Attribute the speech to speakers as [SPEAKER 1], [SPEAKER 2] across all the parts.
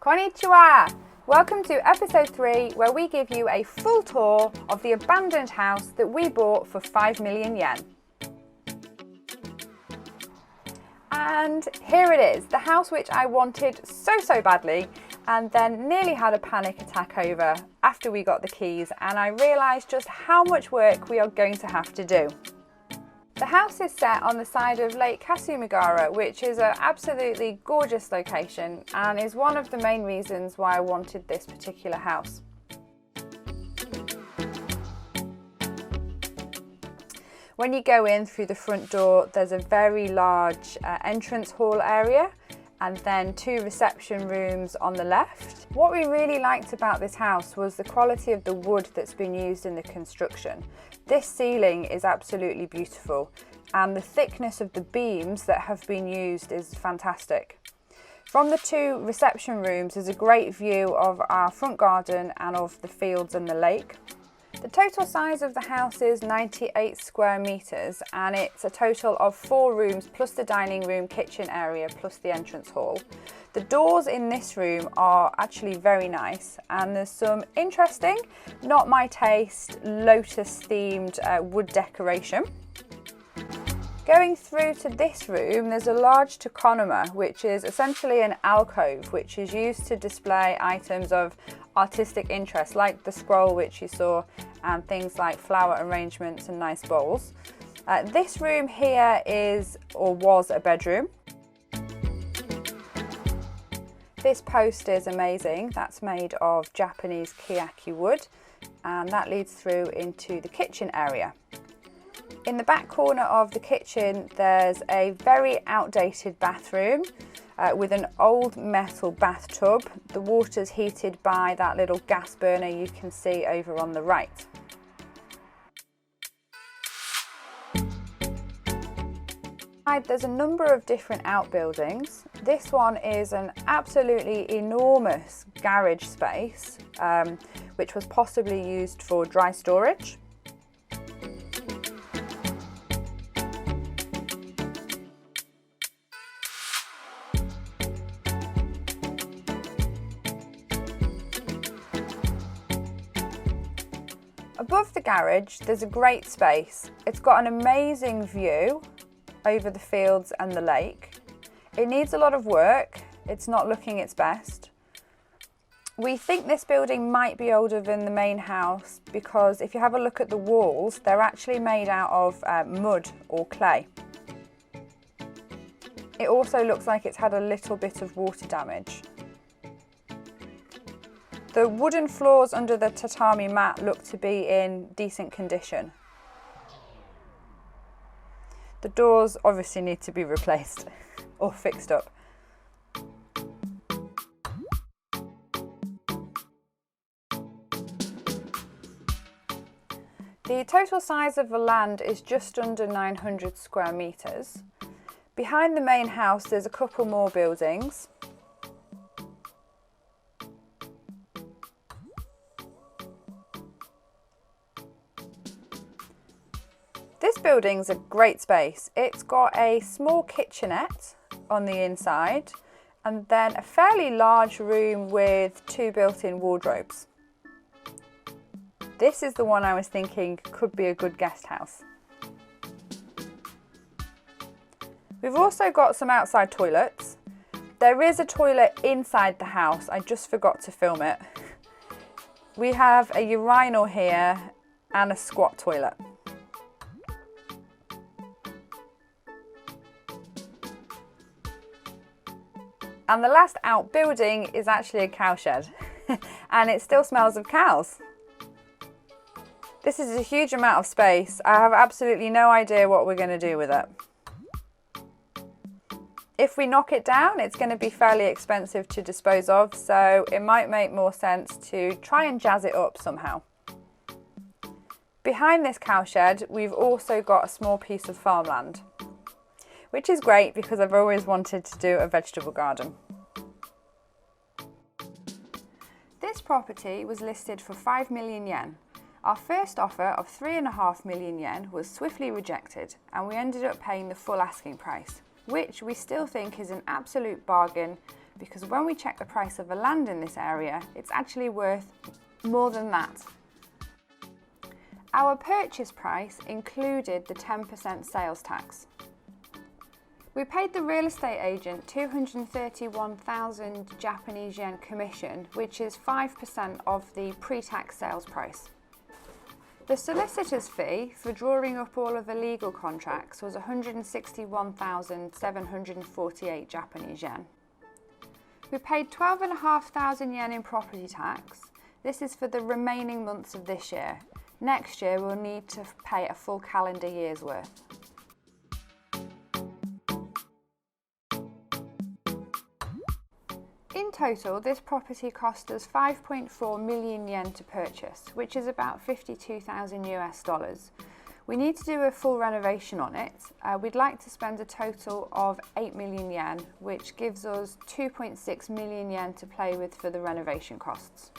[SPEAKER 1] Konnichiwa! Welcome to episode 3, where we give you a full tour of the abandoned house that we bought for 5 million yen. And here it is, the house which I wanted so badly and then nearly had a panic attack over after we got the keys, and I realised just how much work we are going to have to do. The house is set on the side of Lake Kasumigara, which is an absolutely gorgeous location and is one of the main reasons why I wanted this particular house. When you go in through the front door, there's a very large entrance hall area and then 2 reception rooms on the left. What we really liked about this house was the quality of the wood that's been used in the construction. This ceiling is absolutely beautiful and the thickness of the beams that have been used is fantastic. From the 2 reception rooms there's a great view of our front garden and of the fields and the lake. The total size of the house is 98 square metres and it's a total of 4 rooms plus the dining room, kitchen area plus the entrance hall. The doors in this room are actually very nice and there's some interesting, not my taste, lotus themed wood decoration. Going through to this room, there's a large tokonoma, which is essentially an alcove which is used to display items of artistic interest like the scroll which you saw and things like flower arrangements and nice bowls. This room here is or was a bedroom. This post is amazing. That's made of Japanese keyaki wood and that leads through into the kitchen area. In the back corner of the kitchen there's a very outdated bathroom with an old metal bathtub. The water's heated by that little gas burner you can see over on the right. There's a number of different outbuildings. This one is an absolutely enormous garage space which was possibly used for dry storage. Above the garage there's a great space. It's got an amazing view over the fields and the lake. It needs a lot of work. It's not looking its best. We think this building might be older than the main house because if you have a look at the walls, they're actually made out of mud or clay. It also looks like it's had a little bit of water damage. The wooden floors under the tatami mat look to be in decent condition. The doors obviously need to be replaced or fixed up. The total size of the land is just under 900 square metres. Behind the main house there's a couple more buildings. This building's a great space. It's got a small kitchenette on the inside and then a fairly large room with 2 built-in wardrobes. This is the one I was thinking could be a good guest house. We've also got some outside toilets. There is a toilet inside the house, I just forgot to film it. We have a urinal here and a squat toilet. And the last outbuilding is actually a cowshed and it still smells of cows. This is a huge amount of space. I have absolutely no idea what we're going to do with it. If we knock it down, it's going to be fairly expensive to dispose of, so it might make more sense to try and jazz it up somehow. Behind this cowshed, we've also got a small piece of farmland, which is great because I've always wanted to do a vegetable garden. This property was listed for 5 million yen. Our first offer of 3.5 million yen was swiftly rejected and we ended up paying the full asking price, which we still think is an absolute bargain because when we check the price of the land in this area, it's actually worth more than that. Our purchase price included the 10% sales tax. We paid the real estate agent 231,000 Japanese yen commission, which is 5% of the pre-tax sales price. The solicitor's fee for drawing up all of the legal contracts was 161,748 Japanese yen. We paid 12,500 yen in property tax. This is for the remaining months of this year. Next year we'll need to pay a full calendar year's worth. In total, this property cost us 5.4 million yen to purchase, which is about 52,000 US dollars. We need to do a full renovation on it. We'd like to spend a total of 8 million yen, which gives us 2.6 million yen to play with for the renovation costs.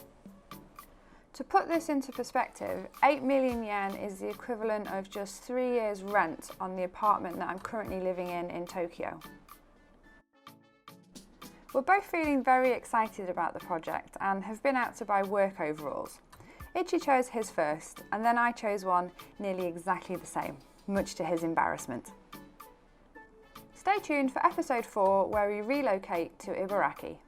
[SPEAKER 1] To put this into perspective, 8 million yen is the equivalent of just 3 years' rent on the apartment that I'm currently living in Tokyo. We're both feeling very excited about the project and have been out to buy work overalls. Ichi chose his first, and then I chose one nearly exactly the same, much to his embarrassment. Stay tuned for episode 4, where we relocate to Ibaraki.